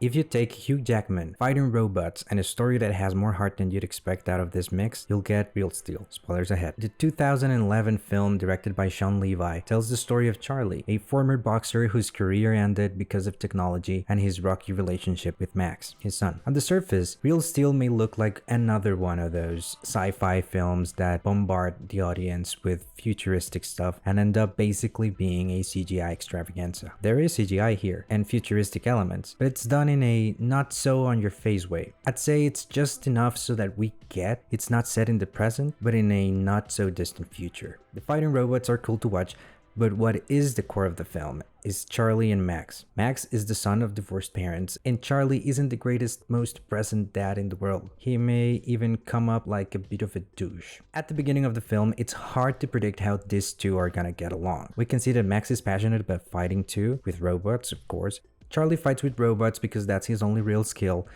If you take Hugh Jackman fighting robots and a story that has more heart than you'd expect out of this mix, you'll get Real Steel. Spoilers ahead. The 2011 film directed by Sean Levi tells the story of Charlie, a former boxer whose career ended because of technology and his rocky relationship with Max, his son. On the surface, Real Steel may look like another one of those sci-fi films that bombard the audience with futuristic stuff and end up basically being a CGI extravaganza. There is CGI here and futuristic elements, but it's done in a not so on your face way. I'd say it's just enough so that we get it's not set in the present, but in a not so distant future. The fighting robots are cool to watch, but what is the core of the film is Charlie and Max. Max is the son of divorced parents, and Charlie isn't the greatest, most present dad in the world. He may even come up like a bit of a douche. At the beginning of the film, it's hard to predict how these two are gonna get along. We can see that Max is passionate about fighting too, with robots, of course. Charlie fights with robots because that's his only real skill.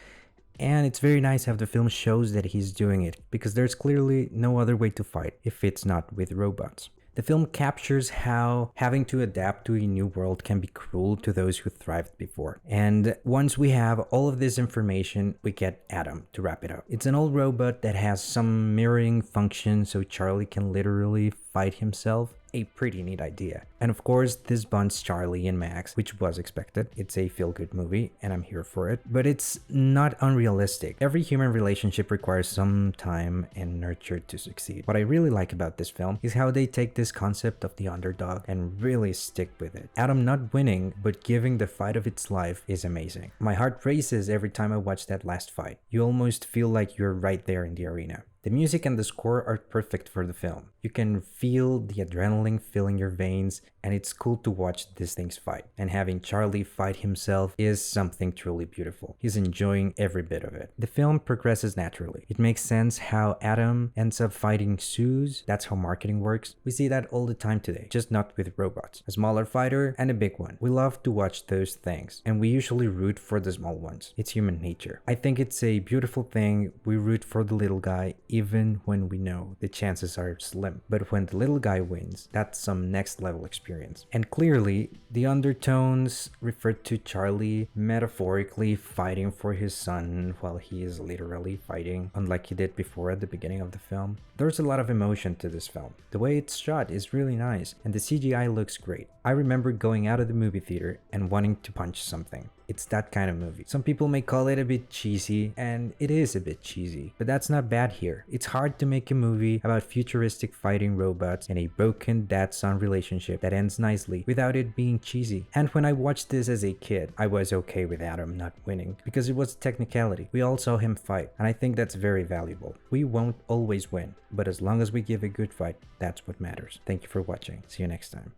And it's very nice how the film shows that he's doing it, because there's clearly no other way to fight if it's not with robots. The film captures how having to adapt to a new world can be cruel to those who thrived before. And once we have all of this information, we get Adam to wrap it up. It's an old robot that has some mirroring function so Charlie can literally fight himself. A pretty neat idea. And of course, this bonds Charlie and Max, which was expected. It's a feel-good movie, and I'm here for it. But it's not unrealistic. Every human relationship requires some time and nurture to succeed. What I really like about this film is how they take this concept of the underdog and really stick with it. Adam not winning, but giving the fight of its life is amazing. My heart races every time I watch that last fight. You almost feel like you're right there in the arena. The music and the score are perfect for the film. You can feel the adrenaline filling your veins, and it's cool to watch these things fight. And having Charlie fight himself is something truly beautiful. He's enjoying every bit of it. The film progresses naturally. It makes sense how Adam ends up fighting Suze. That's how marketing works. We see that all the time today, just not with robots. A smaller fighter and a big one. We love to watch those things, and we usually root for the small ones. It's human nature. I think it's a beautiful thing. We root for the little guy even when we know the chances are slim. But when the little guy wins, that's some next level experience. And clearly, the undertones refer to Charlie metaphorically fighting for his son while he is literally fighting, unlike he did before at the beginning of the film. There's a lot of emotion to this film. The way it's shot is really nice, and the CGI looks great. I remember going out of the movie theater and wanting to punch something. It's that kind of movie. Some people may call it a bit cheesy, and it is a bit cheesy, but that's not bad here. It's hard to make a movie about futuristic fighting robots and a broken dad-son relationship that ends nicely without it being cheesy. And when I watched this as a kid, I was okay with Adam not winning because it was technicality. We all saw him fight, and I think that's very valuable. We won't always win, but as long as we give a good fight, that's what matters. Thank you for watching. See you next time.